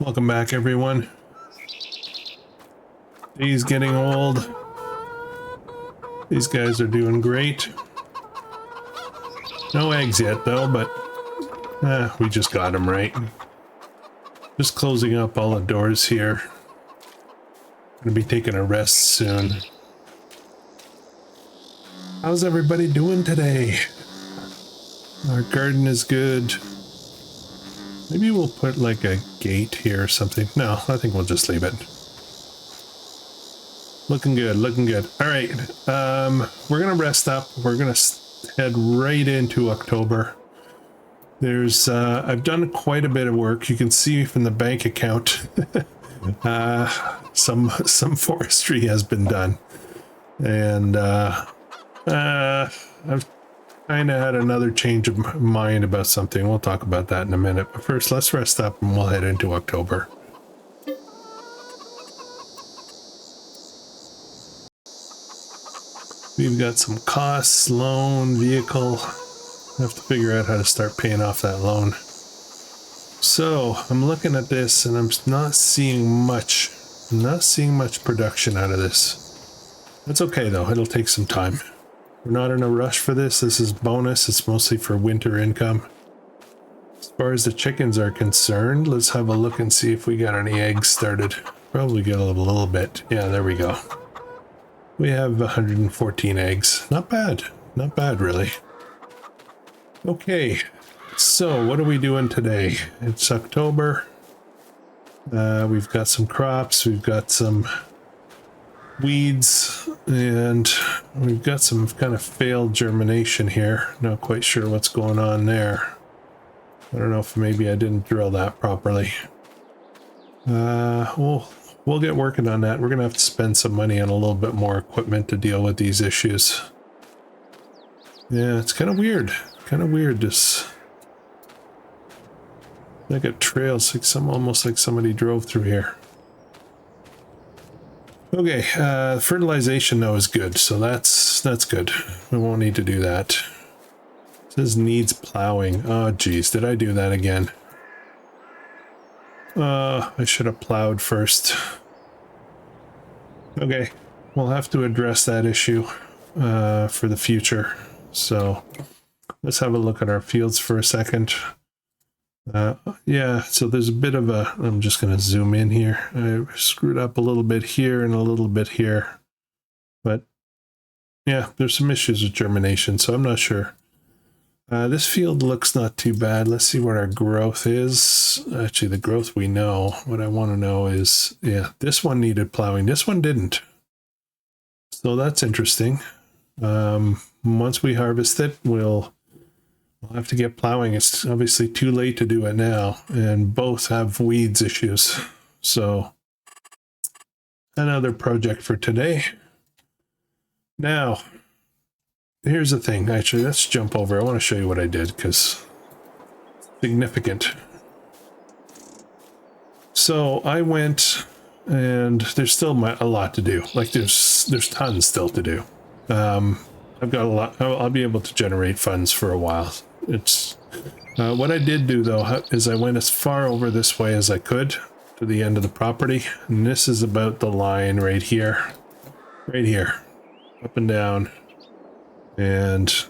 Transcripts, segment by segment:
Welcome back, everyone. Day's getting old. These guys are doing great. No eggs yet, though, but we just got them right. Just closing up all the doors here. Gonna be taking a rest soon. How's everybody doing today? Our garden is good. Maybe we'll put like a gate here or something. No, I think we'll just leave it. Looking good, looking good. All right, we're gonna rest up. We're gonna head right into October. There's, I've done quite a bit of work. You can see from the bank account, some forestry has been done, and I've kind of had another change of mind about something. We'll talk about that in a minute. But first, let's rest up and we'll head into October. We've got some costs, loan, vehicle. I have to figure out how to start paying off that loan. So I'm looking at this and I'm not seeing much. I'm not seeing much production out of this. That's okay though. It'll take some time. We're not in a rush for this. This is bonus. It's mostly for winter income. As far as the chickens are concerned, let's have a look and see if we got any eggs started. Probably get a little bit. Yeah, there we go. We have 114 eggs. Not bad. Not bad, really. Okay, so what are we doing today? It's October. We've got some crops. We've got some weeds, and we've got some kind of failed germination here. Not quite sure what's going on there. I don't know if maybe I didn't drill that properly. We'll get working on that. We're gonna have to spend some money on a little bit more equipment to deal with these issues. Yeah, it's kind of weird. Kind of weird. This like a trail, it's like almost like somebody drove through here. Okay, fertilization though is good, so that's good. We won't need to do that. It says needs plowing. Oh geez, did I do that again? I should have plowed first. Okay, we'll have to address that issue for the future. So let's have a look at our fields for a second. Yeah, so there's a bit of a, I'm just going to zoom in here. I screwed up a little bit here and a little bit here. But yeah, there's some issues with germination, so I'm not sure. This field looks not too bad. Let's see what our growth is. Actually, the growth we know. What I want to know is, yeah, this one needed plowing. This one didn't. So that's interesting. Once we harvest it, we'll have to get plowing. It's obviously too late to do it now, and both have weeds issues. So another project for today. Now, here's the thing. Actually, let's jump over. I want to show you what I did because it's significant. So I went, and there's still a lot to do. Like there's tons still to do. I've got a lot. I'll be able to generate funds for a while. It's what I did do though is I went as far over this way as I could to the end of the property, and this is about the line right here, up and down, and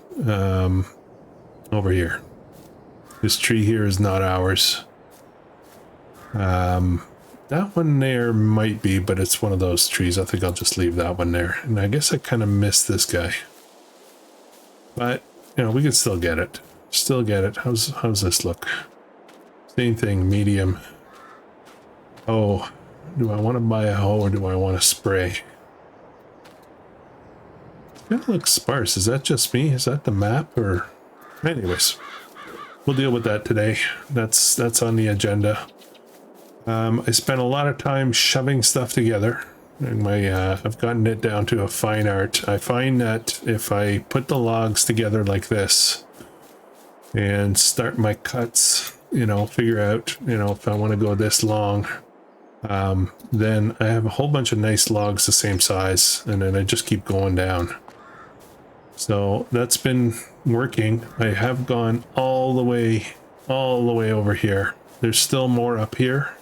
over here. This tree here is not ours. That one there might be, but it's one of those trees. I think I'll just leave that one there. And I guess I kind of missed this guy. But, you know, we can still get it. Still get it. How's this look? Same thing, medium. Oh, do I want to buy a hoe or do I want to spray? It kind of looks sparse. Is that just me? Is that the map? Or anyways, we'll deal with that today. That's on the agenda. I spent a lot of time shoving stuff together. And I've gotten it down to a fine art. I find that if I put the logs together like this and start my cuts, you know, figure out, you know, if I want to go this long, then I have a whole bunch of nice logs the same size, and then I just keep going down. So that's been working. I have gone all the way over here. There's still more up here.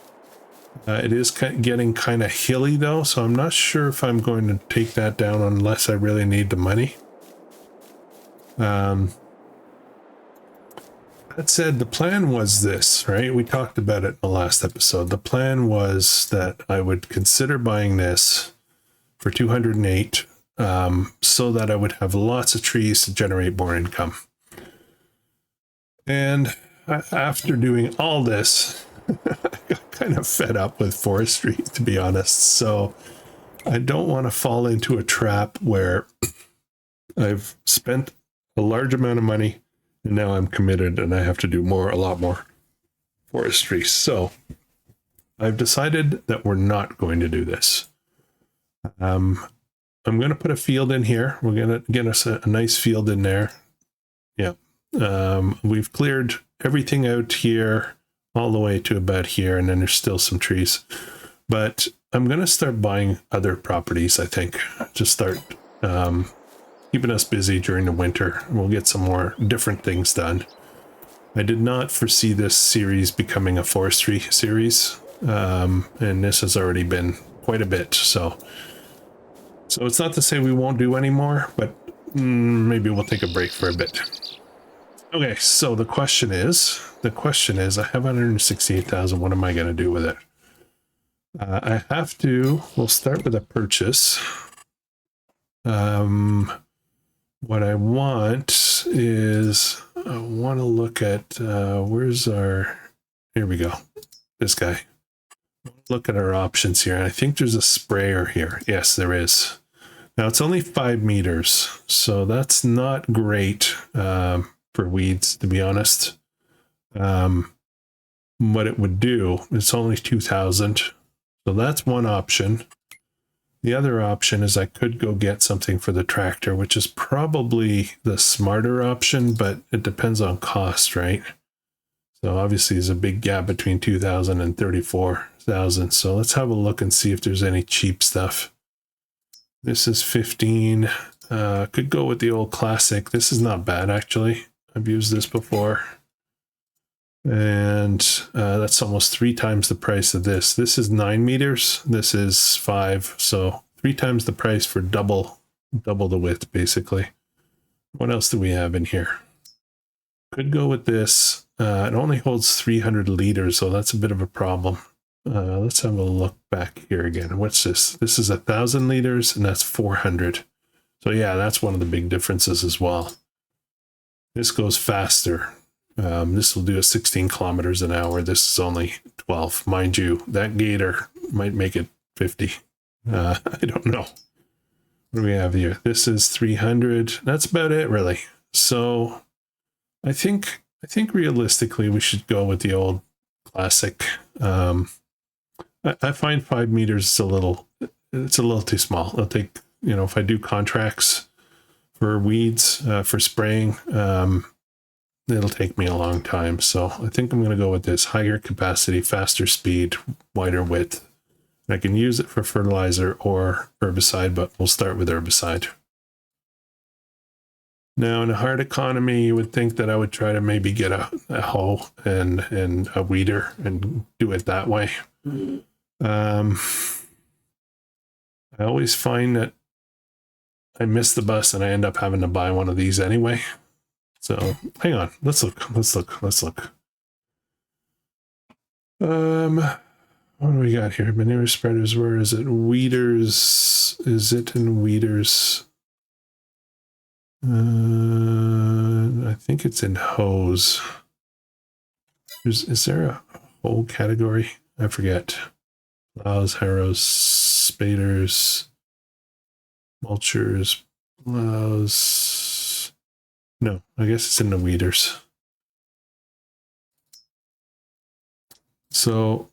It is getting kind of hilly though, so I'm not sure if I'm going to take that down unless I really need the money. That said, the plan was this, right? We talked about it in the last episode. The plan was that I would consider buying this for 208, so that I would have lots of trees to generate more income. And after doing all this, I got kind of fed up with forestry, to be honest. So I don't want to fall into a trap where I've spent a large amount of money and now I'm committed and I have to do a lot more forestry. So I've decided that we're not going to do this. I'm going to put a field in here. We're going to get us a nice field in there. Yeah. We've cleared everything out here all the way to about here, and then there's still some trees. But I'm going to start buying other properties, I think, to start keeping us busy during the winter. We'll get some more different things done. I did not foresee this series becoming a forestry series, and this has already been quite a bit, so it's not to say we won't do any more, but maybe we'll take a break for a bit. Okay, so the question is, I have 168,000. What am I going to do with it? We'll start with a purchase. What I want is, I want to look at, here we go. This guy. Look at our options here. I think there's a sprayer here. Yes, there is. Now it's only 5 meters, so that's not great for weeds, to be honest. What it would do, it's only 2,000. So that's one option. The other option is I could go get something for the tractor, which is probably the smarter option, but it depends on cost, right? So obviously there's a big gap between 2,000 and 34,000. So let's have a look and see if there's any cheap stuff. This is 15. Could go with the old classic. This is not bad, actually. I've used this before. And that's almost 3 times the price of this. This is 9 meters. This is 5. So 3 times the price for double the width, basically. What else do we have in here? Could go with this. It only holds 300 liters, so that's a bit of a problem. Let's have a look back here again. What's this? This is 1,000 liters, and that's 400. So yeah, that's one of the big differences as well. This goes faster. This will do a 16 kilometers an hour. This is only 12. Mind you, that Gator might make it 50. I don't know. What do we have here? This is 300. That's about it, really. So I think realistically we should go with the old classic. I find 5 meters is a little too small. It'll take, if I do contracts for weeds, for spraying, it'll take me a long time. So I think I'm going to go with this: higher capacity, faster speed, wider width. I can use it for fertilizer or herbicide, but we'll start with herbicide. Now, in a hard economy, you would think that I would try to maybe get a hoe and a weeder and do it that way. I always find that I miss the bus and I end up having to buy one of these anyway. So hang on, let's look. What do we got here? Manure spreaders, where is it? Weeders, is it in weeders? I think it's in hose. Is there a whole category? I forget. Plows, harrows, spaders, mulchers, plows. No, I guess it's in the weeders. So,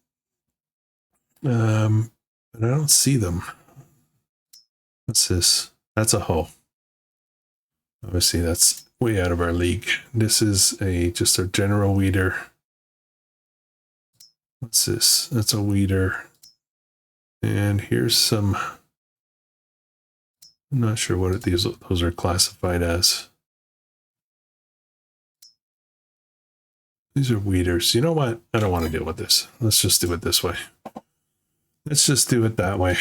but I don't see them. What's this? That's a hoe. Obviously, that's way out of our league. This is just a general weeder. What's this? That's a weeder. And here's some. I'm not sure what those are classified as. These are weeders. You know what? I don't want to deal with this. Let's just do it this way. let's just do it that way.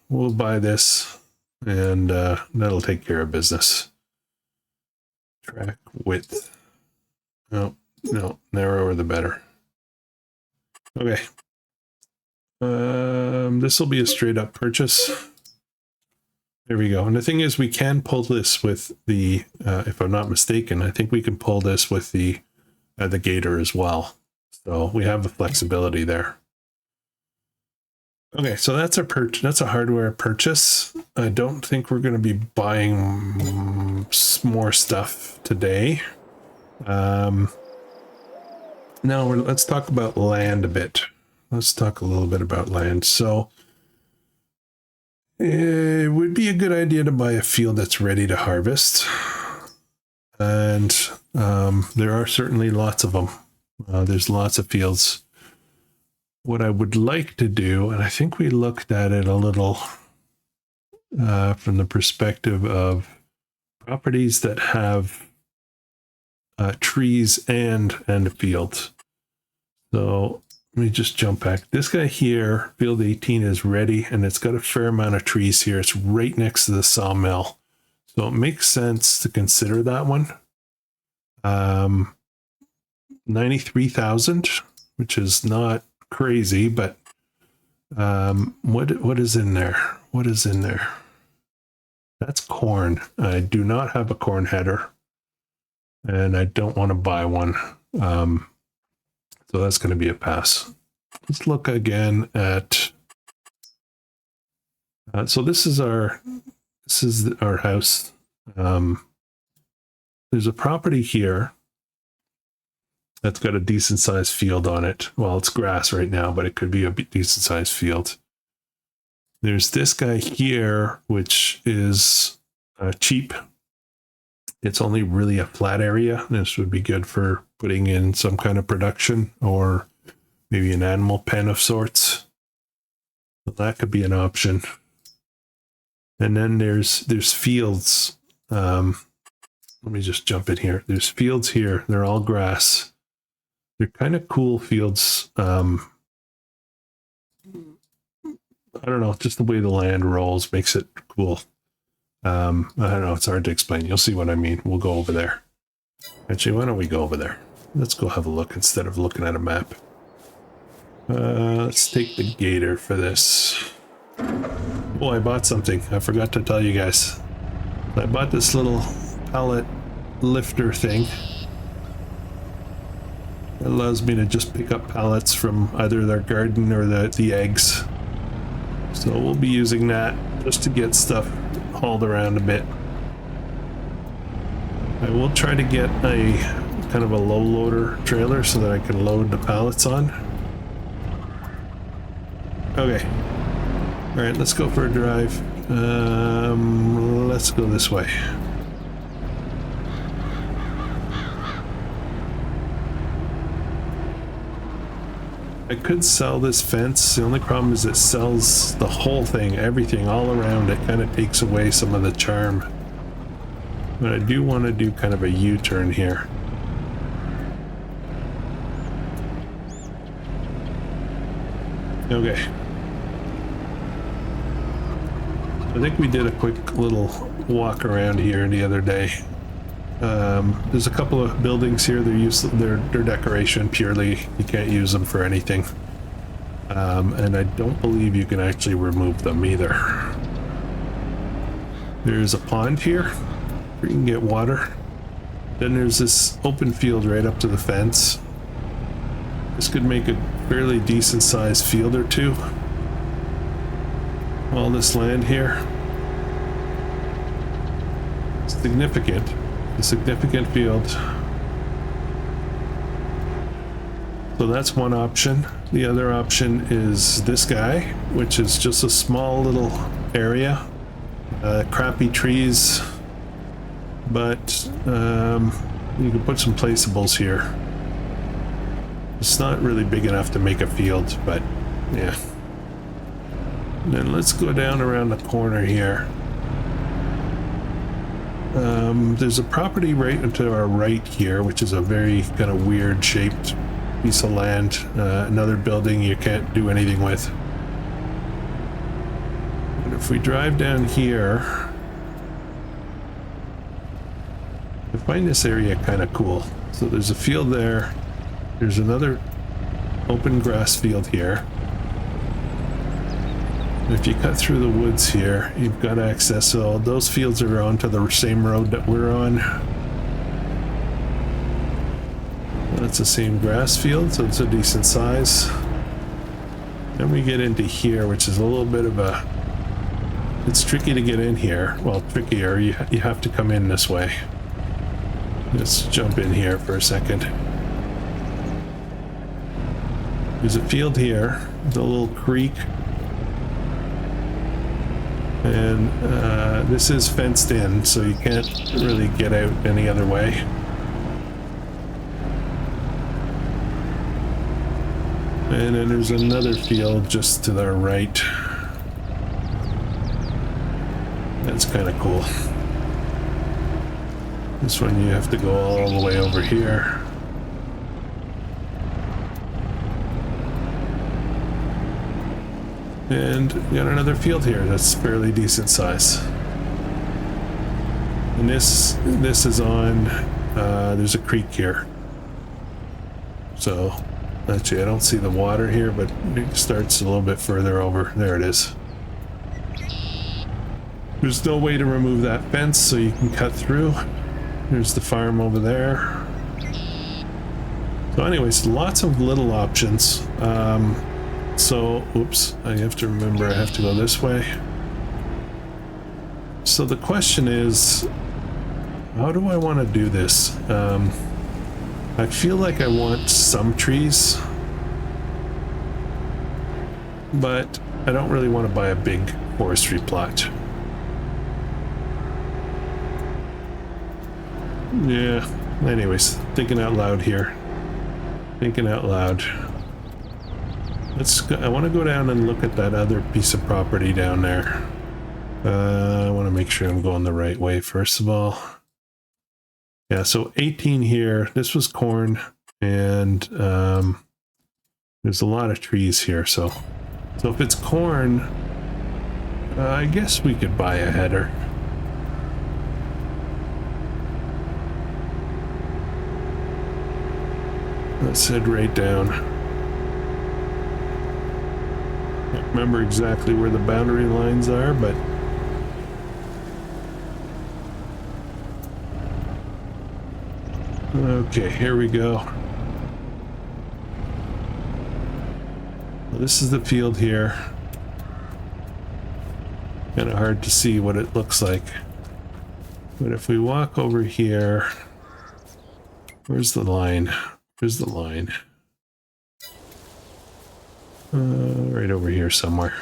We'll buy this, and that'll take care of business. Track width. No, no, narrower the better. Okay. This will be a straight up purchase. There we go. And the thing is, we can pull this with the, if I'm not mistaken, I think we can pull this with the Gator as well. So we have the flexibility there. Okay, so that's a hardware purchase. I don't think we're going to be buying more stuff today. Now let's talk about land a bit. Let's talk a little bit about land. So it would be a good idea to buy a field that's ready to harvest. And there are certainly lots of them. There's lots of fields. What I would like to do, and I think we looked at it a little from the perspective of properties that have trees and a field. So let me just jump back. This guy here, field 18, is ready, and it's got a fair amount of trees here. It's right next to the sawmill. So it makes sense to consider that one. 93,000, which is not crazy, but what is in there? What is in there? That's corn. I do not have a corn header, and I don't want to buy one. So that's going to be a pass. Let's look again at. So this is our house. There's a property here that's got a decent sized field on it. Well, it's grass right now, but it could be a decent sized field. There's this guy here, which is cheap. It's only really a flat area. This would be good for putting in some kind of production or maybe an animal pen of sorts. So that could be an option. And then there's fields. Let me just jump in here. There's fields here. They're all grass. They're kind of cool fields. I don't know, just the way the land rolls makes it cool. I don't know, it's hard to explain. You'll see what I mean. We'll go over there. Actually, why don't we go over there? Let's go have a look instead of looking at a map. Let's take the Gator for this. Oh, I bought something. I forgot to tell you guys. I bought this little pallet lifter thing. It allows me to just pick up pallets from either their garden or the eggs. So we'll be using that just to get stuff hauled around a bit. I will try to get a kind of a low loader trailer so that I can load the pallets on. Okay. All right, let's go for a drive. Let's go this way. I could sell this fence. The only problem is it sells the whole thing, everything all around it. Kind of takes away some of the charm. But I do want to do kind of a U-turn here. Okay. I think we did a quick little walk around here the other day. There's a couple of buildings here. They're decoration purely. You can't use them for anything. And I don't believe you can actually remove them either. There's a pond here where you can get water. Then there's this open field right up to the fence. This could make a fairly decent sized field or two. All this land here. Significant. A significant field. So that's one option. The other option is this guy, which is just a small little area. Crappy trees, but you can put some placeables here. It's not really big enough to make a field, but yeah. And then let's go down around the corner here. There's a property right to our right here, which is a very kind of weird shaped piece of land. Another building you can't do anything with. if we drive down here, I find this area kind of cool. So there's a field there. There's another open grass field here. And if you cut through the woods here, you've got access. So those fields are onto the same road that we're on. That's the same grass field, so it's a decent size. Then we get into here, which is a little bit of a... It's tricky to get in here. Well, trickier. You have to come in this way. Let's jump in here for a second. There's a field here, the little creek. And this is fenced in, so you can't really get out any other way. And then there's another field just to the right. That's kind of cool. This one you have to go all the way over here. And we got another field here that's fairly decent size. And this is on, there's a creek here. So, actually I don't see the water here, but it starts a little bit further over. There it is. There's no way to remove that fence, so you can cut through. There's the farm over there. So anyways, lots of little options. So, oops, I have to remember I have to go this way. So the question is, how do I want to do this? I feel like I want some trees, but I don't really want to buy a big forestry plot. Yeah, anyways, thinking out loud here. Thinking out loud. Let's go, I want to go down and look at that other piece of property down there. I want to make sure I'm going the right way first of all. Yeah, so 18 here. This was corn, and there's a lot of trees here. So if it's corn, I guess we could buy a header. Let's head right down. Can't remember exactly where the boundary lines are, but okay, here we go. Well, this is the field here. Kind of hard to see what it looks like. But if we walk over here, where's the line? Where's the line? Right over here somewhere.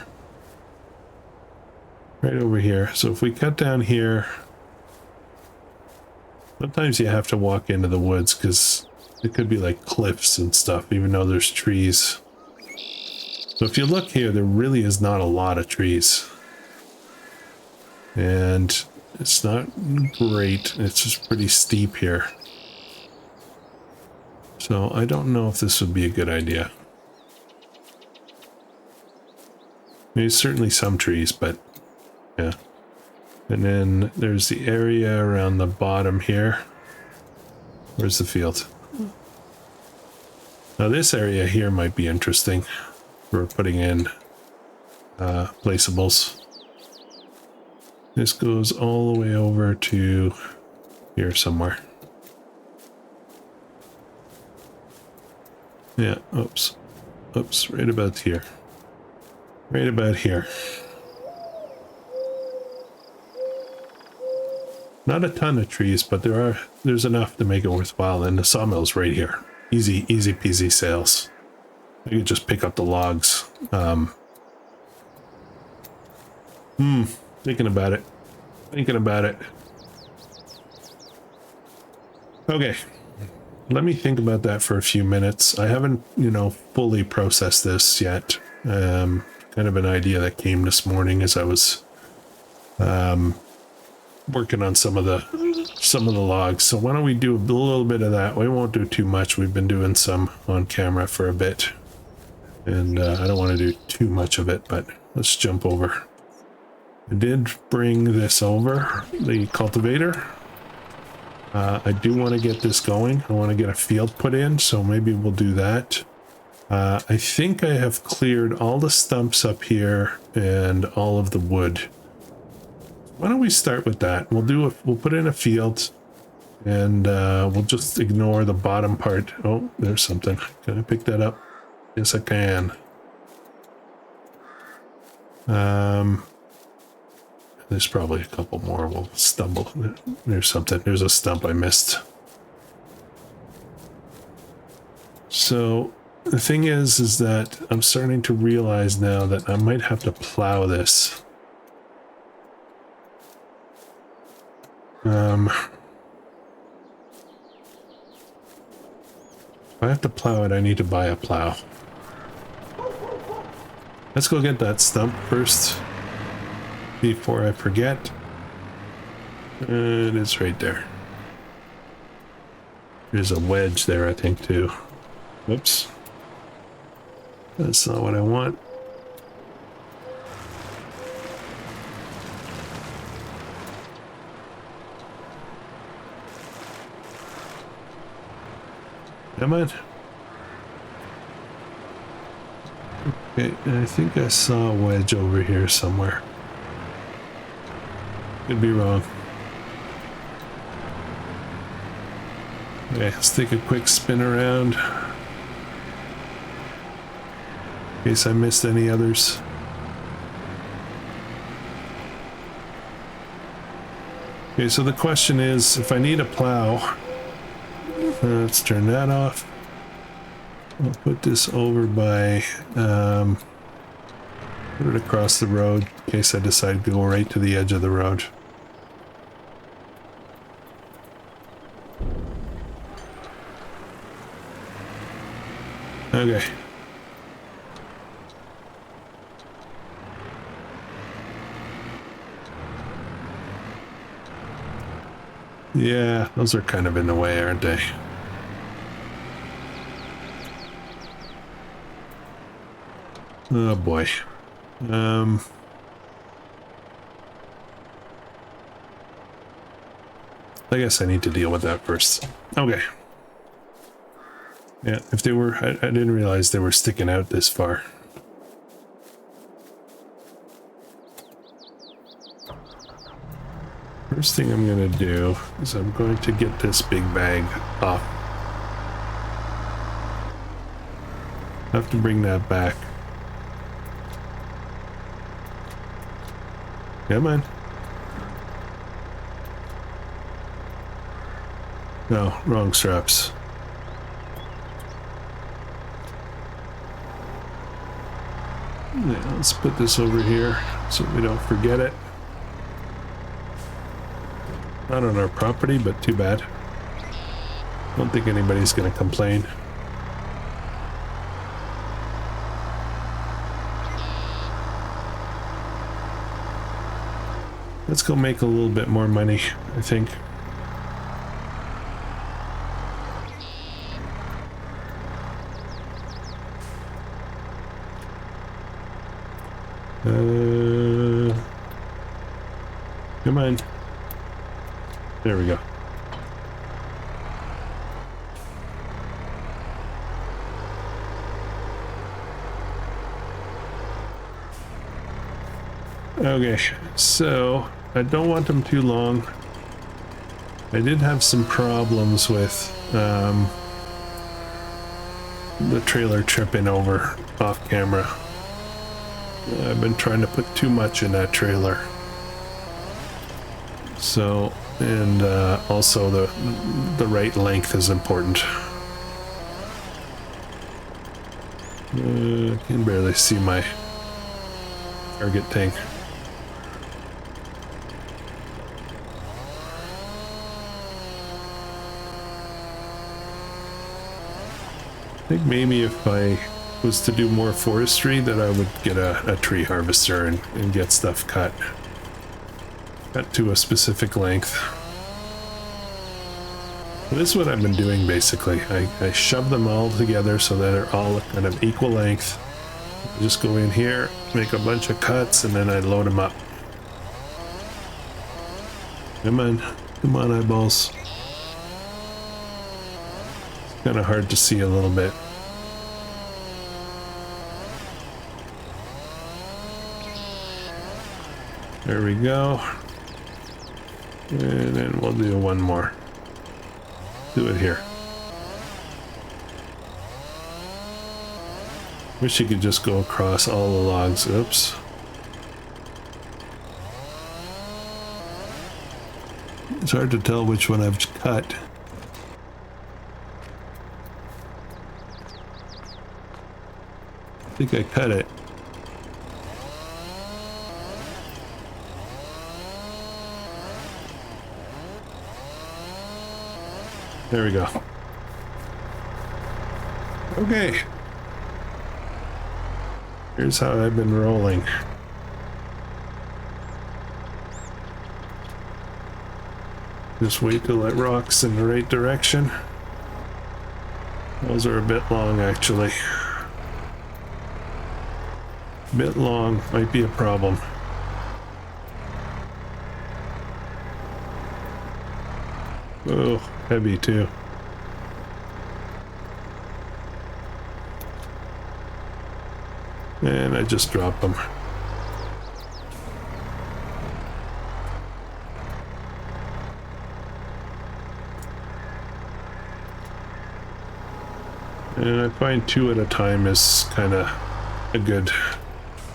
Right over here. So if we cut down here, sometimes you have to walk into the woods because it could be like cliffs and stuff, even though there's trees. So if you look here, there really is not a lot of trees. And it's not great. It's just pretty steep here. So I don't know if this would be a good idea. There's certainly some trees, but yeah. And then there's the area around the bottom here. Where's the field? Now this area here might be interesting for putting in placeables. This goes all the way over to here somewhere. Yeah, oops, right about here. Right about here. Not a ton of trees, but there's enough to make it worthwhile, and the sawmill's right here. Easy peasy sales. I could just pick up the logs. Thinking about it. Okay. Let me think about that for a few minutes. I haven't, fully processed this yet. Kind of an idea that came this morning as I was working on some of the logs. So why don't we do a little bit of that? We won't do too much. We've been doing some on camera for a bit, and I don't want to do too much of it. But let's jump over. I did bring this over, the cultivator. I do want to get this going. I want to get a field put in, so maybe we'll do that. I think I have cleared all the stumps up here and all of the wood. Why don't we start with that? We'll put in a field, and we'll just ignore the bottom part. Oh, there's something. Can I pick that up? Yes, I can. There's probably a couple more. We'll stumble. There's something. There's a stump I missed. So the thing is that I'm starting to realize now that I might have to plow this. If I have to plow it, I need to buy a plow. Let's go get that stump first before I forget. And it's right there. There's a wedge there, I think, too. Whoops. That's not what I want. Come on. Okay, I think I saw a wedge over here somewhere. Could be wrong. Okay, let's take a quick spin around. In case I missed any others. Okay, so the question is, if I need a plow, let's turn that off. I'll put this over by, put it across the road in case I decide to go right to the edge of the road. Okay. Yeah, those are kind of in the way, aren't they? Oh boy. I guess I need to deal with that first. Okay. Yeah, if they were, I didn't realize they were sticking out this far. First thing I'm going to do is I'm going to get this big bag off. I have to bring that back. Come on. No, wrong straps. Yeah, let's put this over here so we don't forget it. Not on our property, but too bad. Don't think anybody's gonna complain. Let's go make a little bit more money, I think. Come on. There we go. Okay, so I don't want them too long. I did have some problems with the trailer tripping over off camera. I've been trying to put too much in that trailer. So, and also the right length is important. I can barely see my target tank. I think maybe if I was to do more forestry, that I would get a tree harvester and get stuff cut to a specific length. This is what I've been doing basically. I shove them all together so that they're all kind of equal length. I just go in here, make a bunch of cuts, and then I load them up. Come on. Come on, eyeballs. It's kind of hard to see a little bit. There we go. And then we'll do one more. Do it here. Wish you could just go across all the logs. Oops. It's hard to tell which one I've cut. I think I cut it. There we go. Okay. Here's how I've been rolling. Just wait till it rocks in the right direction. Those are a bit long, actually. A bit long, might be a problem. Oh, heavy too. And I just dropped them. And I find 2 at a time is kind of a good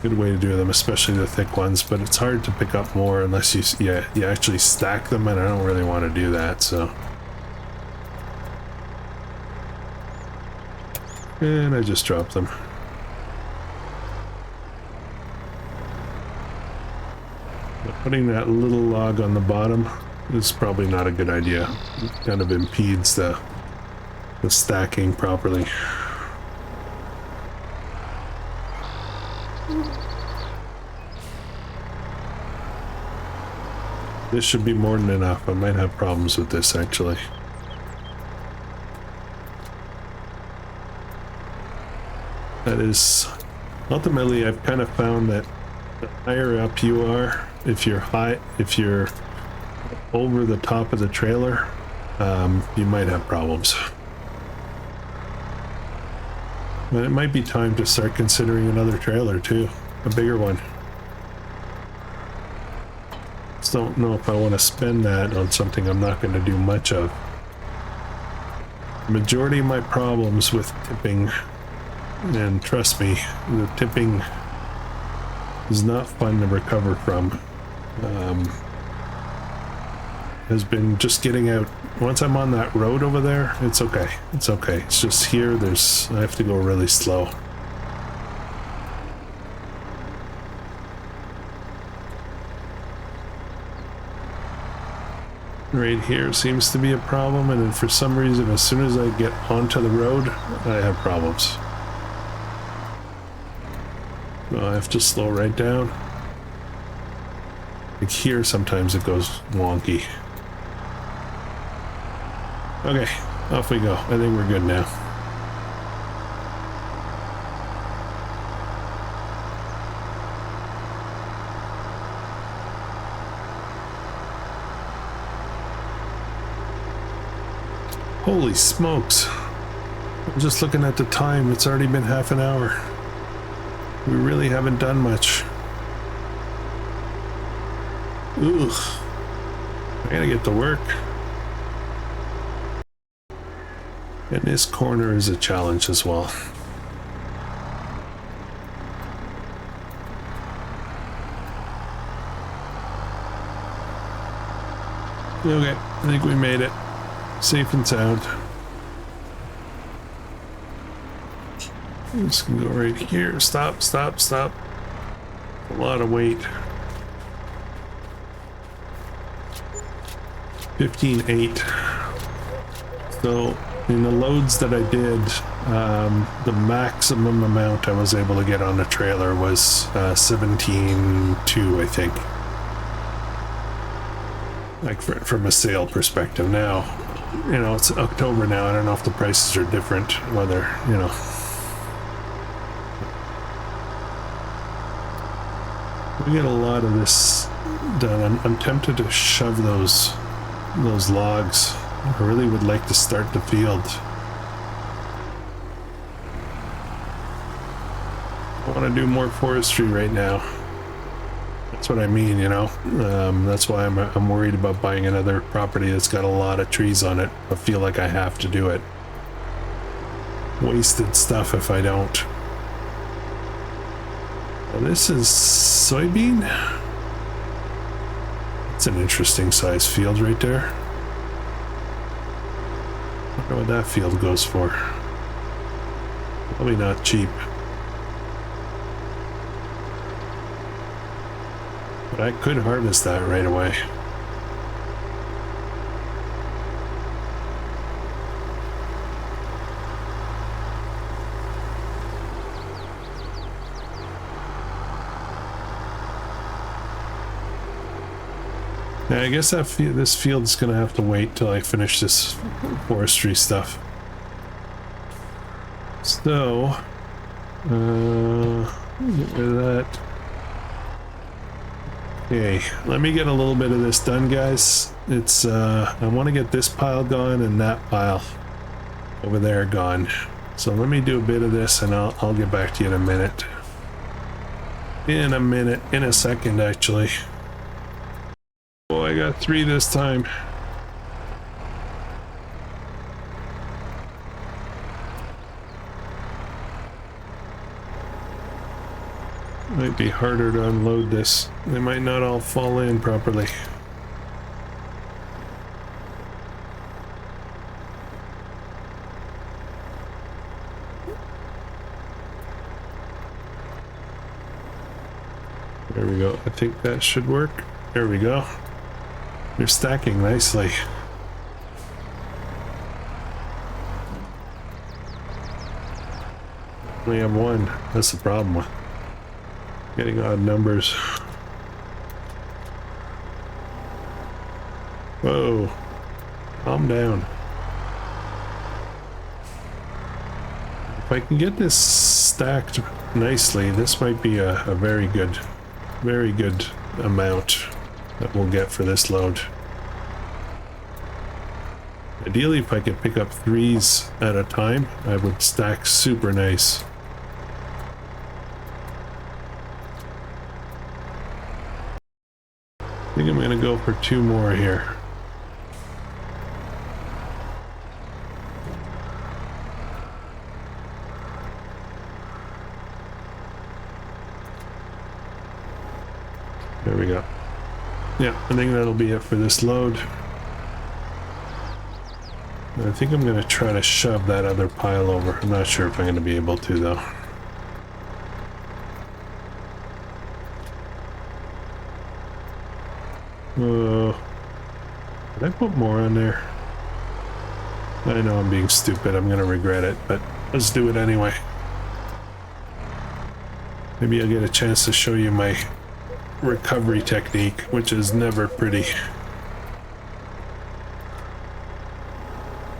way to do them, especially the thick ones, but it's hard to pick up more unless you actually stack them, and I don't really want to do that, so. And I just dropped them. Putting that little log on the bottom is probably not a good idea. It kind of impedes the stacking properly. This should be more than enough. I might have problems with this actually. That is, ultimately I've kind of found that the higher up you are, if you're over the top of the trailer, you might have problems. But it might be time to start considering another trailer too, a bigger one. Just don't know if I want to spend that on something I'm not going to do much of. The majority of my problems with tipping, and trust me, the tipping is not fun to recover from, has been just getting out. Once I'm on that road over there, it's okay. It's okay. It's just here, I have to go really slow. Right here seems to be a problem, and then for some reason, as soon as I get onto the road, I have problems. So I have to slow right down. Like here, sometimes it goes wonky. Okay, off we go. I think we're good now. Holy smokes. I'm just looking at the time. It's already been half an hour. We really haven't done much. Ugh. I gotta get to work. And this corner is a challenge as well. Okay, I think we made it. Safe and sound. This can go right here. Stop, stop, stop. A lot of weight. 15.8. So in the loads that I did, the maximum amount I was able to get on the trailer was 17.2, I think. Like from a sale perspective. Now, you know, it's October now. I don't know if the prices are different, whether, you know. We get a lot of this done. I'm tempted to shove those logs. I really would like to start the field. I want to do more forestry right now. That's what I mean, you know. That's why I'm worried about buying another property that's got a lot of trees on it. I feel like I have to do it. Wasted stuff if I don't. Well, this is soybean. It's an interesting size field right there. I wonder what that field goes for. Probably not cheap. But I could harvest that right away. Yeah, I guess this field's gonna have to wait till I finish this forestry stuff. So, get rid of that. Okay, let me get a little bit of this done, guys. It's, I want to get this pile gone and that pile over there gone. So let me do a bit of this and I'll get back to you in a minute. In a second, actually. Oh, I got 3 this time. Might be harder to unload this. They might not all fall in properly. There we go. I think that should work. There we go. They're stacking nicely. Only have 1. That's the problem with getting odd numbers. Whoa. Calm down. If I can get this stacked nicely, this might be a very good amount that we'll get for this load. Ideally, if I could pick up 3s at a time, I would stack super nice. I think I'm going to go for 2 more here. There we go. Yeah, I think that'll be it for this load. I think I'm going to try to shove that other pile over. I'm not sure if I'm going to be able to, though. Did I put more on there? I know I'm being stupid. I'm going to regret it, but let's do it anyway. Maybe I'll get a chance to show you my recovery technique, which is never pretty.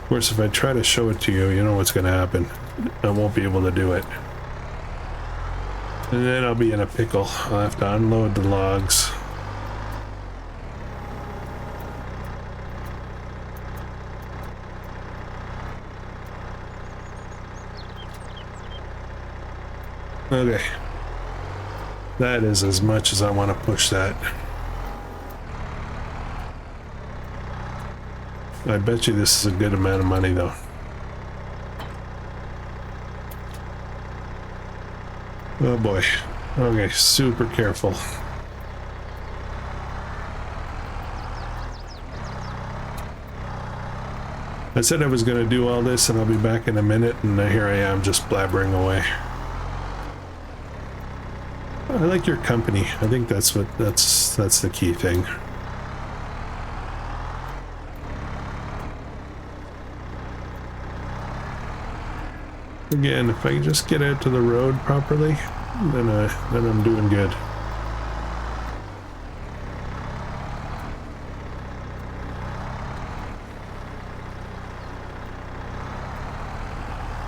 Of course, if I try to show it to you, you know what's going to happen. I won't be able to do it. And then I'll be in a pickle. I'll have to unload the logs. Okay. That is as much as I want to push that. I bet you this is a good amount of money, though. Oh boy. Okay, super careful. I said I was going to do all this and I'll be back in a minute, and here I am just blabbering away. I like your company. I think that's the key thing. Again, if I can just get out to the road properly, then I'm doing good.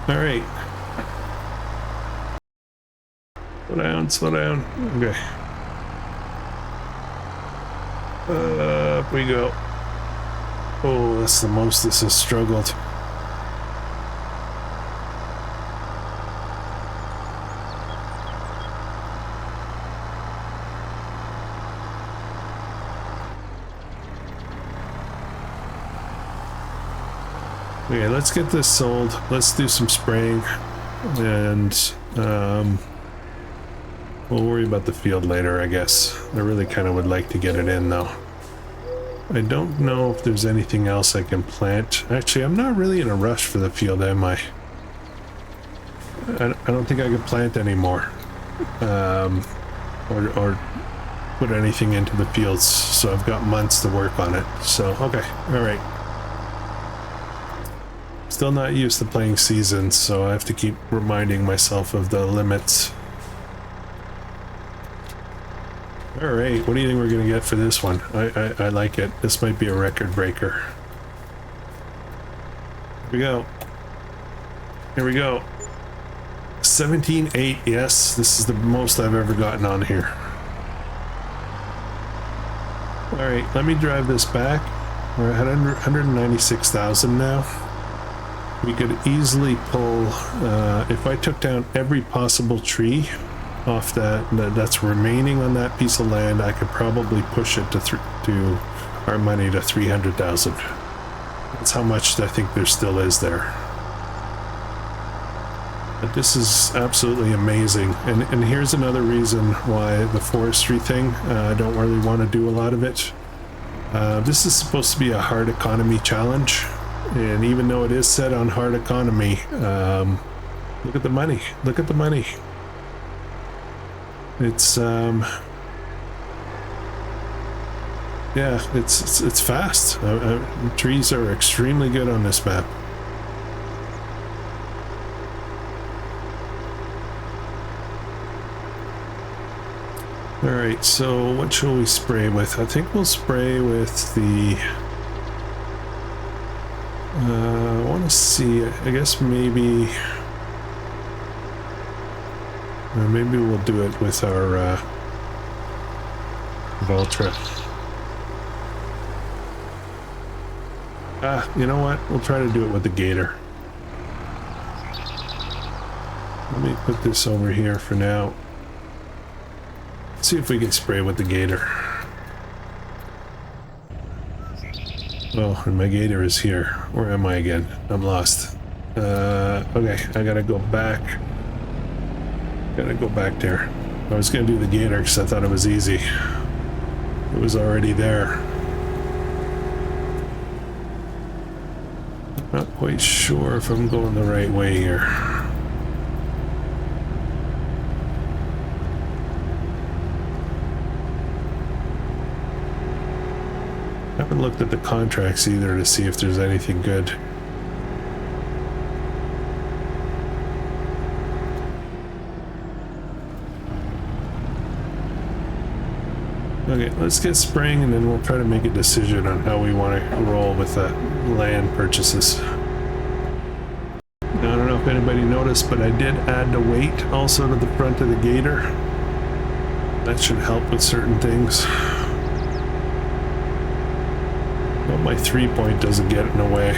All right. Slow down, slow down. Okay. Up we go. Oh, that's the most this has struggled. Okay, let's get this sold. Let's do some spraying, and we'll worry about the field later, I guess. I really kind of would like to get it in, though. I don't know if there's anything else I can plant. Actually, I'm not really in a rush for the field, am I? I don't think I can plant anymore. Or put anything into the fields, so I've got months to work on it. So, okay, alright. Still not used to playing seasons, so I have to keep reminding myself of the limits. Alright, what do you think we're gonna get for this one? I like it. This might be a record breaker. Here we go. Here we go. 17.8, yes, this is the most I've ever gotten on here. Alright, let me drive this back. We're at 196,000 now. We could easily pull, if I took down every possible tree off that's remaining on that piece of land, I could probably push it to our money to 300,000. That's how much I think there still is there. But this is absolutely amazing, and here's another reason why the forestry thing, I don't really want to do a lot of it. This is supposed to be a hard economy challenge, and even though it is set on hard economy, look at the money. Look at the money. It's yeah, it's fast. Trees are extremely good on this map. All right, so what shall we spray with? I think we'll spray with the I want to see, I guess maybe we'll do it with our Ultra. You know what? We'll try to do it with the Gator. Let me put this over here for now. Let's see if we can spray with the Gator. Oh, and my Gator is here. Where am I again? I'm lost. Okay, I gotta go back. Gotta go back there. I was gonna do the Gator because I thought it was easy. It was already there. Not quite sure if I'm going the right way here. I haven't looked at the contracts either to see if there's anything good. Okay, let's get spraying and then we'll try to make a decision on how we want to roll with the land purchases. Now, I don't know if anybody noticed, but I did add the weight also to the front of the Gator. That should help with certain things. But my 3-point doesn't get in the way.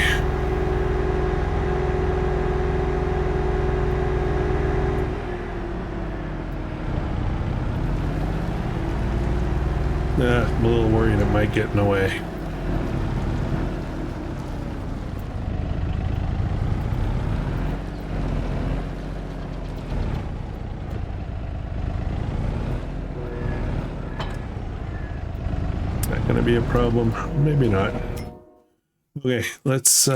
I'm a little worried it might get in the way. Is that gonna be a problem? Maybe not. Okay, let's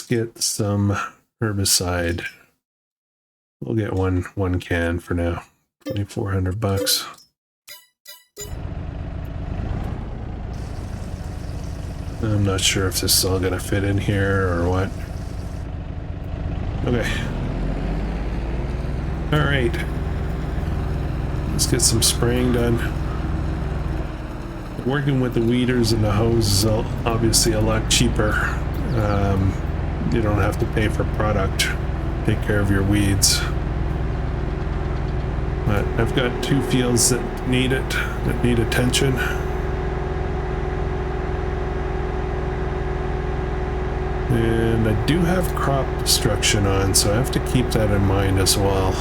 get some herbicide. We'll get one can for now. 2,400 bucks. I'm not sure if this is all gonna fit in here or what. Okay. All right. Let's get some spraying done. Working with the weeders and the hose is obviously a lot cheaper. You don't have to pay for product. Take care of your weeds. But I've got 2 fields that need it, that need attention. And I do have crop destruction on, so I have to keep that in mind as well.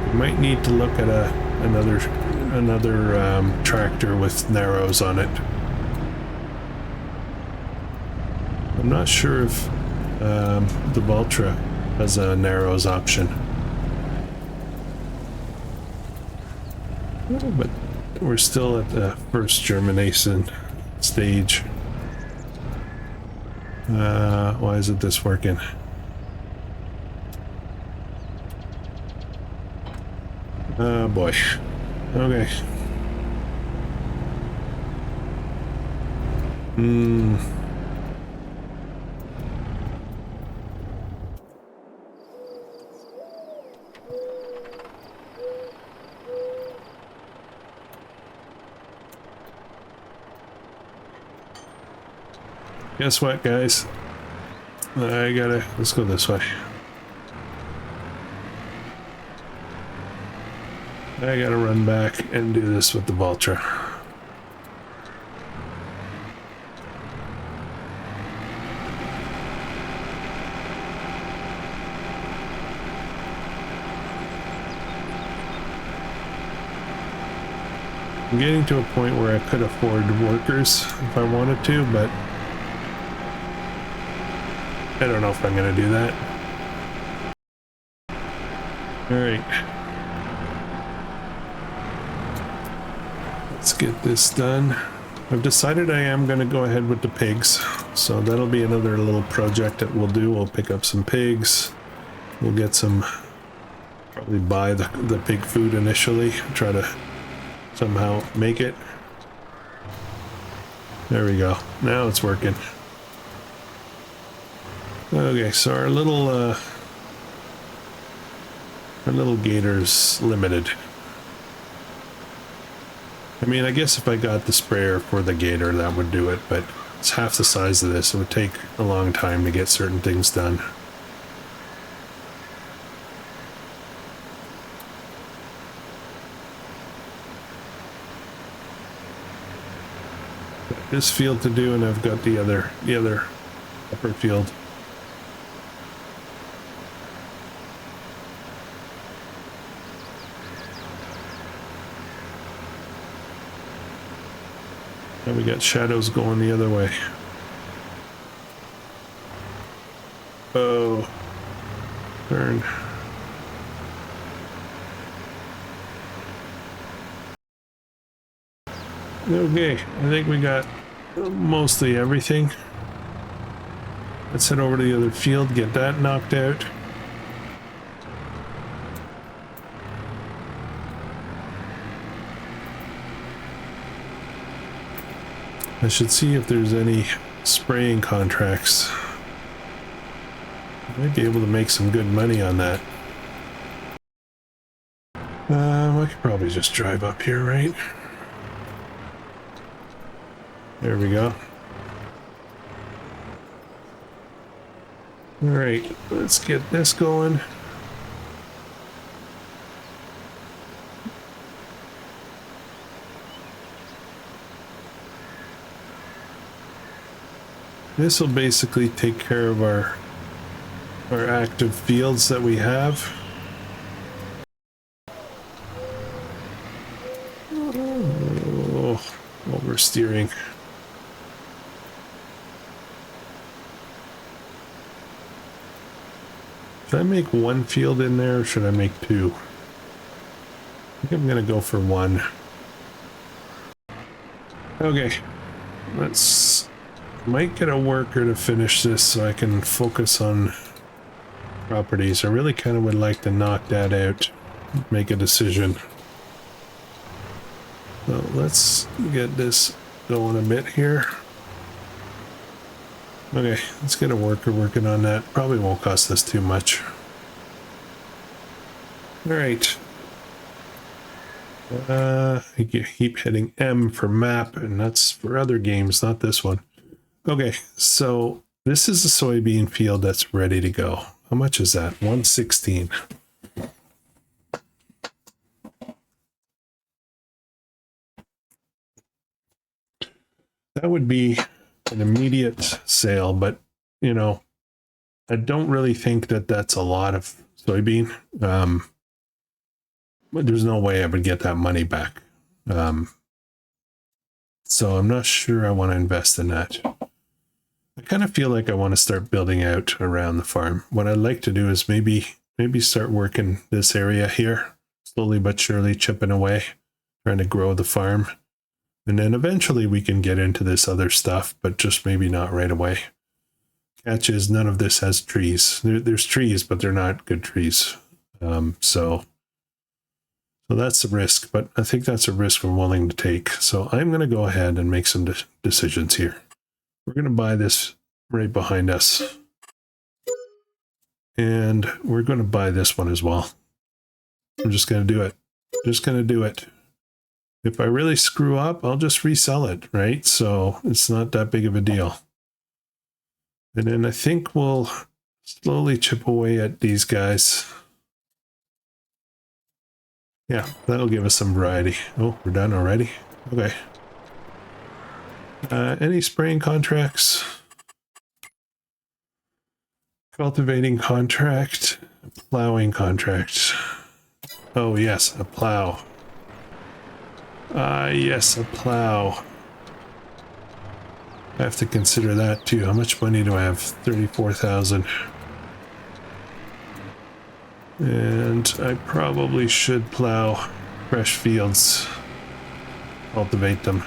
We might need to look at another tractor with narrows on it. I'm not sure if the Valtra has a narrows option. But we're still at the first germination stage. Why isn't this working? Oh boy. Okay. Guess what, guys? Let's go this way. I gotta run back and do this with the Valtra. I'm getting to a point where I could afford workers if I wanted to, but I don't know if I'm gonna do that. Alright. Let's get this done. I've decided I am gonna go ahead with the pigs, so that'll be another little project that we'll do. We'll pick up some pigs. We'll get some, probably buy the pig food initially, try to somehow make it. There we go. Now it's working. Okay, so our little gator's limited. I mean, I guess if I got the sprayer for the gator, that would do it, but it's half the size of this. It would take a long time to get certain things done. Got this field to do, and I've got the other upper field. And we got shadows going the other way. Oh, turn. Okay, I think we got mostly everything. Let's head over to the other field, get that knocked out. I should see if there's any spraying contracts. I might be able to make some good money on that. I could probably just drive up here, right? There we go. All right, let's get this going. This will basically take care of our active fields that we have. Oh, oversteering. Should I make one field in there, or should I make two? I think I'm gonna go for one. Okay, might get a worker to finish this so I can focus on properties. I really kind of would like to knock that out, make a decision. So let's get this going a bit here. Okay, let's get a worker working on that. Probably won't cost us too much. All right. I keep hitting M for map, and that's for other games, not this one. Okay, so this is a soybean field that's ready to go. How much is that? 116. That would be an immediate sale, but you know, I don't really think that that's a lot of soybean. But there's no way I would get that money back. So I'm not sure I want to invest in that. I kind of feel like I want to start building out around the farm. What I'd like to do is maybe start working this area here, slowly but surely chipping away, trying to grow the farm. And then eventually we can get into this other stuff, but just maybe not right away. Catch is none of this has trees. There's trees, but they're not good trees. So that's the risk, but I think that's a risk we're willing to take. So I'm going to go ahead and make some decisions here. We're going to buy this right behind us. And we're going to buy this one as well. I'm just going to do it. Just going to do it. If I really screw up, I'll just resell it, right? So it's not that big of a deal. And then I think we'll slowly chip away at these guys. Yeah, that'll give us some variety. Oh, we're done already? Okay. Any spraying contracts? Cultivating contract. Plowing contract. Oh, yes, a plow. Yes, a plow. I have to consider that too. How much money do I have? 34,000. And I probably should plow fresh fields, cultivate them.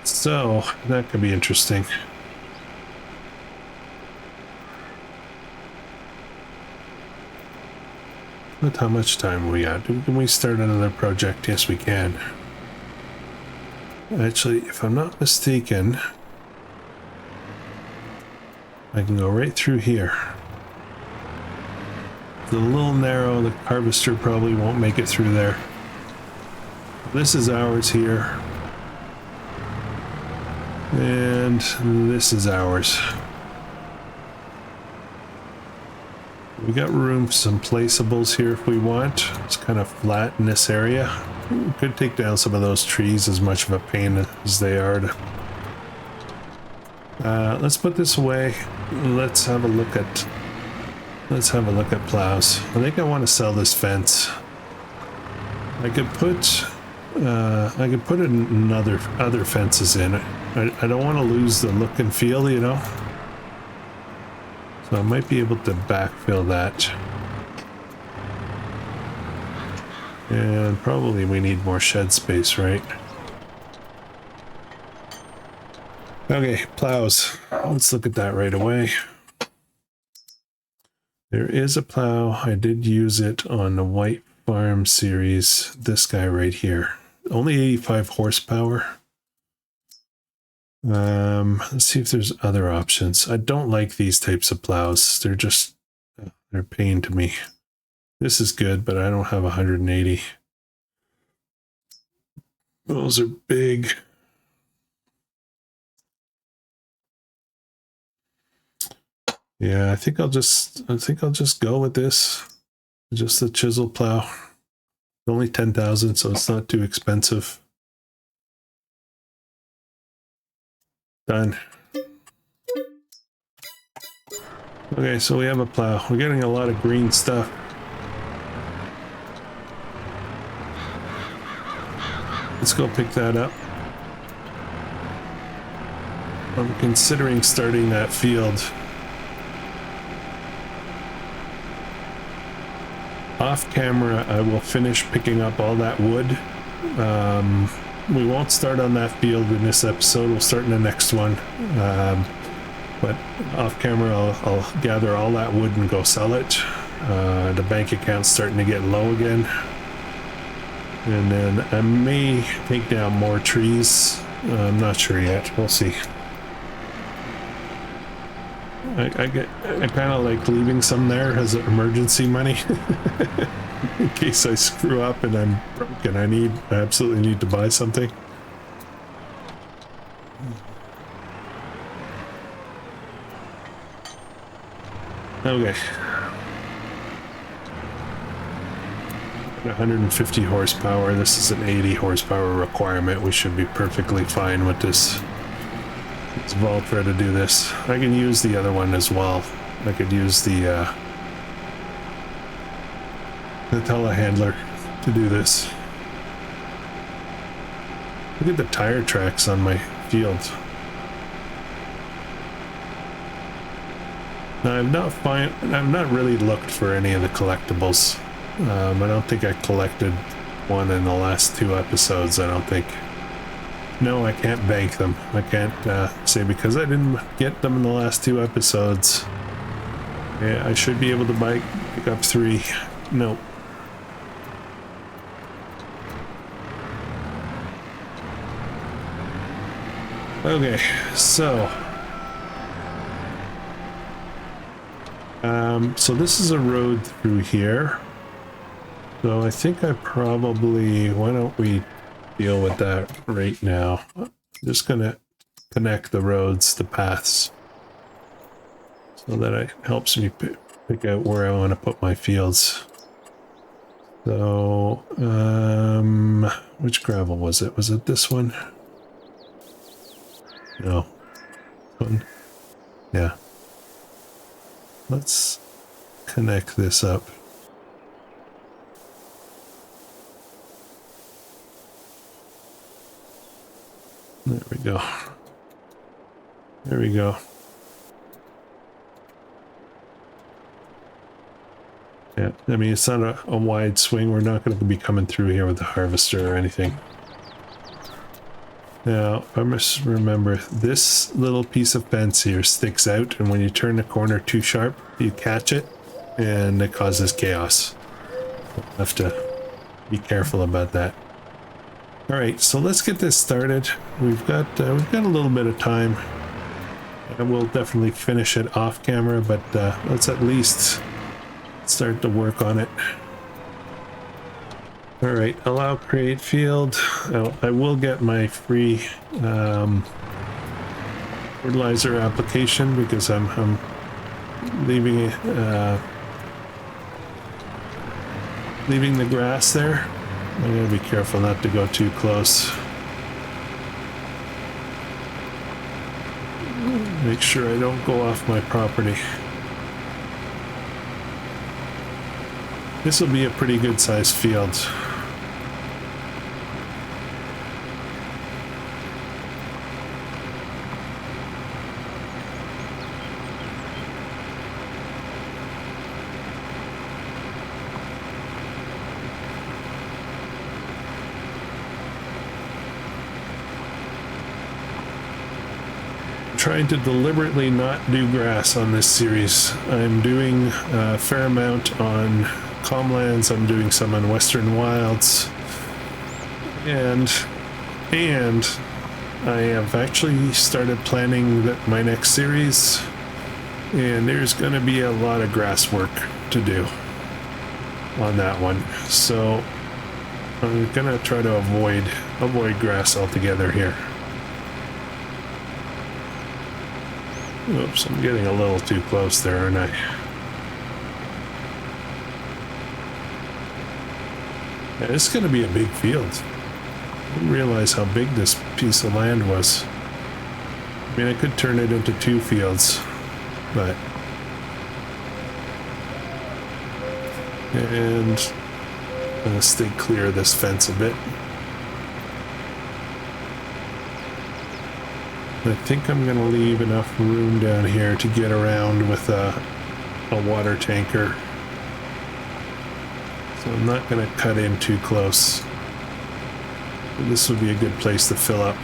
So that could be interesting. But how much time we got? Can we start another project? Yes, we can. Actually, if I'm not mistaken, I can go right through here. It's a little narrow, the harvester probably won't make it through there. This is ours here. And this is ours. We got room for some placeables here if we want. It's kind of flat in this area. We could take down some of those trees, as much of a pain as they are to... let's put this away. Let's have a look at plows. I think I want to sell this fence. I could put other fences in. I don't want to lose the look and feel, you know. So I might be able to backfill that. And probably we need more shed space, right? Okay, plows. Let's look at that right away. There is a plow. I did use it on the White Farm series. This guy right here. Only 85 horsepower. Let's see if there's other options. I don't like these types of plows. They're just, they're a pain to me. This is good, but I don't have 180. Those are big. Yeah, I think I'll just go with this. Just the chisel plow. Only 10,000, so it's not too expensive. Done. Okay, so we have a plow. We're getting a lot of green stuff. Let's go pick that up. I'm considering starting that field. Off camera, I will finish picking up all that wood. We won't start on that field in this episode. We'll start in the next one. But off camera, I'll gather all that wood and go sell it. The bank account's starting to get low again. And then I may take down more trees. I'm not sure yet. We'll see. I kind of like leaving some there as emergency money in case I screw up and I'm broke and I absolutely need to buy something. Okay. 150 horsepower. This is an 80 horsepower requirement. We should be perfectly fine with this. It's Voltra to do this. I can use the other one as well. I could use the telehandler to do this. Look at the tire tracks on my field. Now I've not really looked for any of the collectibles. I don't think I collected one in the last 2 episodes. I don't think. No, I can't bank them. I can't say because I didn't get them in the last 2 episodes. Yeah, I should be able to pick up 3. No. Okay, so so this is a road through here. So I think why don't we deal with that right now? I'm just gonna connect the roads, the paths, so that it helps me pick out where I want to put my fields. So, which gravel was it? Was it this one? No. One. Yeah. Let's connect this up. There we go. There we go. Yeah, I mean, it's not a wide swing. We're not going to be coming through here with the harvester or anything. Now, I must remember, this little piece of fence here sticks out, and when you turn the corner too sharp, you catch it, and it causes chaos. You'll have to be careful about that. Alright, so let's get this started. We've got a little bit of time. And we'll definitely finish it off camera, but let's at least start to work on it. Alright, allow create field. I will get my free fertilizer application because I'm leaving the grass there. I'm gonna be careful not to go too close. Make sure I don't go off my property. This will be a pretty good sized field. Trying to deliberately not do grass on this series. I'm doing a fair amount on Calmlands, I'm doing some on Western Wilds, and I have actually started planning my next series, and there's going to be a lot of grass work to do on that one, so I'm going to try to avoid grass altogether here. Oops, I'm getting a little too close there, aren't I? Yeah, this is going to be a big field. I didn't realize how big this piece of land was. I mean, I could turn it into 2 fields, but... And I'm going to stay clear of this fence a bit. I think I'm going to leave enough room down here to get around with a water tanker. So I'm not going to cut in too close. This would be a good place to fill up.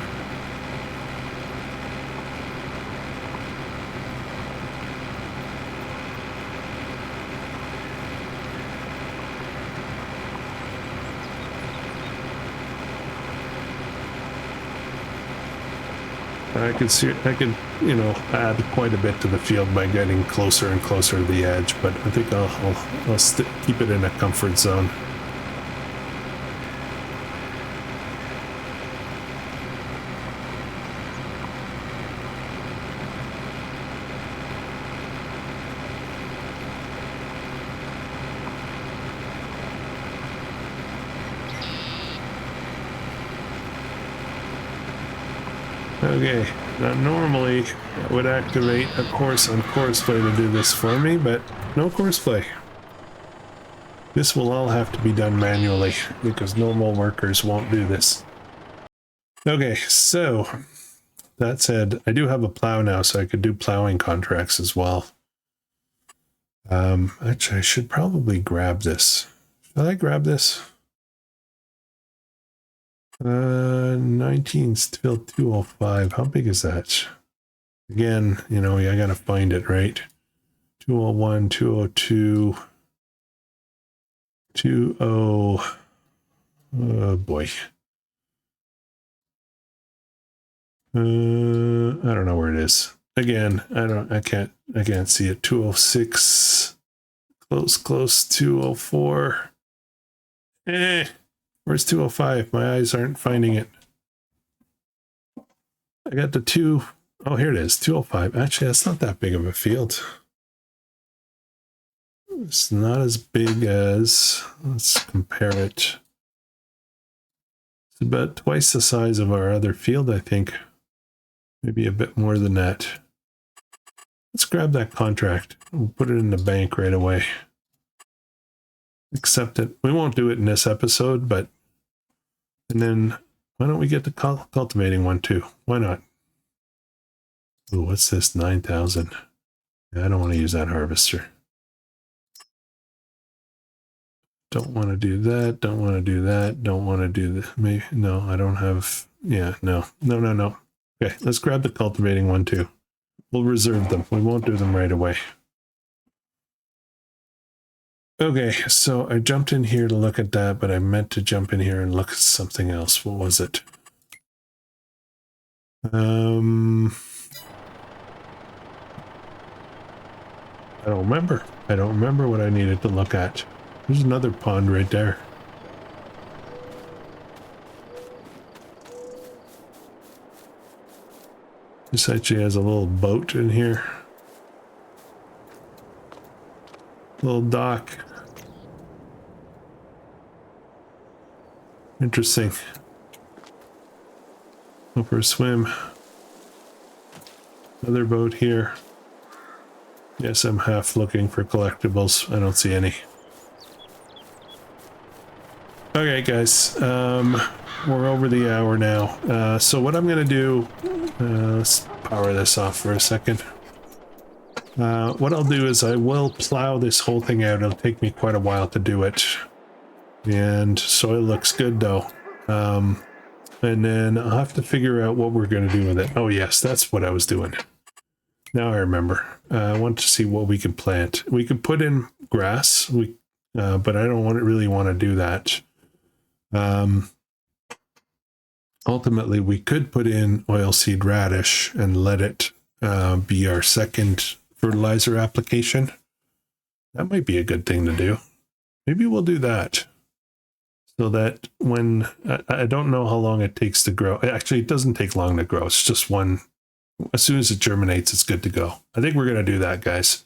I could, you know, add quite a bit to the field by getting closer and closer to the edge, but I think I'll keep it in a comfort zone. Okay, Now, normally it would activate a course on Courseplay to do this for me, but no Courseplay. This will all have to be done manually because normal workers won't do this. Okay, so that said, I do have a plow now, so I could do plowing contracts as well. Actually, I should probably grab this. Should I grab this? 19 still 205. How big is that? Again, you know, I gotta find it, right? 201, 202, 20. Oh boy. I don't know where it is. Again, I can't see it. 206. Close, 204. Where's 205? My eyes aren't finding it. I got the 2. Oh, here it is, 205. Actually, that's not that big of a field. It's not as big as, let's compare it. It's about twice the size of our other field, I think. Maybe a bit more than that. Let's grab that contract. We'll put it in the bank right away. Accept it. We won't do it in this episode, but and then why don't we get the cultivating one too? Why not? Oh, what's this? 9,000. Yeah, I don't want to use that harvester. Don't want to do that. Don't want to do that. Don't want to do this. Maybe no. I don't have. Yeah, no. Okay, let's grab the cultivating one too. We'll reserve them. We won't do them right away. Okay, so I jumped in here to look at that, but I meant to jump in here and look at something else. What was it? I don't remember. I don't remember what I needed to look at. There's another pond right there. This actually has a little boat in here. Little dock. Interesting. Go for a swim. Another boat here. Yes, I'm half looking for collectibles. I don't see any. Okay, guys. We're over the hour now. So what I'm going to do... let's power this off for a second. What I'll do is I will plow this whole thing out. It'll take me quite a while to do it. And soil looks good though. And then I'll have to figure out what we're going to do with it. Oh yes, that's what I was doing. Now I remember. I want to see what we can plant. We could put in grass, but I don't really want to do that. Ultimately, we could put in oilseed radish and let it be our second fertilizer application. That might be a good thing to do. Maybe we'll do that. So that when, I don't know how long it takes to grow. Actually, it doesn't take long to grow. It's just one, as soon as it germinates, it's good to go. I think we're going to do that, guys.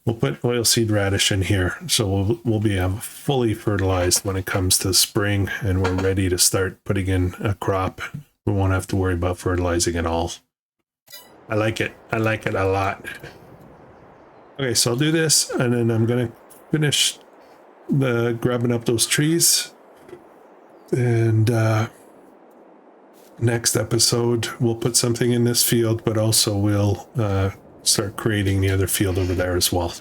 We'll put oilseed radish in here. So we'll be fully fertilized when it comes to spring and we're ready to start putting in a crop. We won't have to worry about fertilizing at all. I like it. I like it a lot. Okay, so I'll do this and then I'm going to finish grabbing up those trees. And next episode, we'll put something in this field, but also we'll start creating the other field over there as well.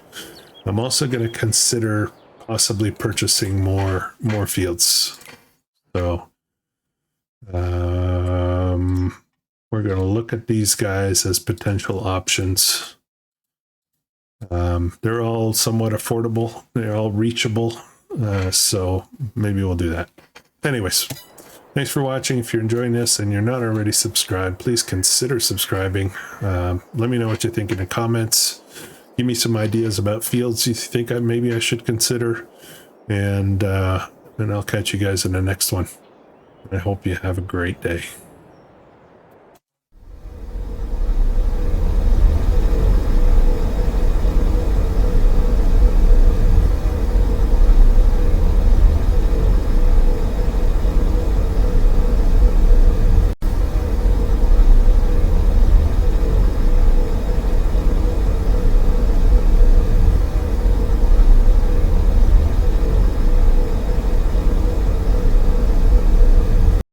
I'm also going to consider possibly purchasing more fields. So we're going to look at these guys as potential options. They're all somewhat affordable. They're all reachable. So maybe we'll do that. Anyways, thanks for watching. If you're enjoying this and you're not already subscribed, please consider subscribing. Let me know what you think in the comments. Give me some ideas about fields you think maybe I should consider. And I'll catch you guys in the next one. I hope you have a great day.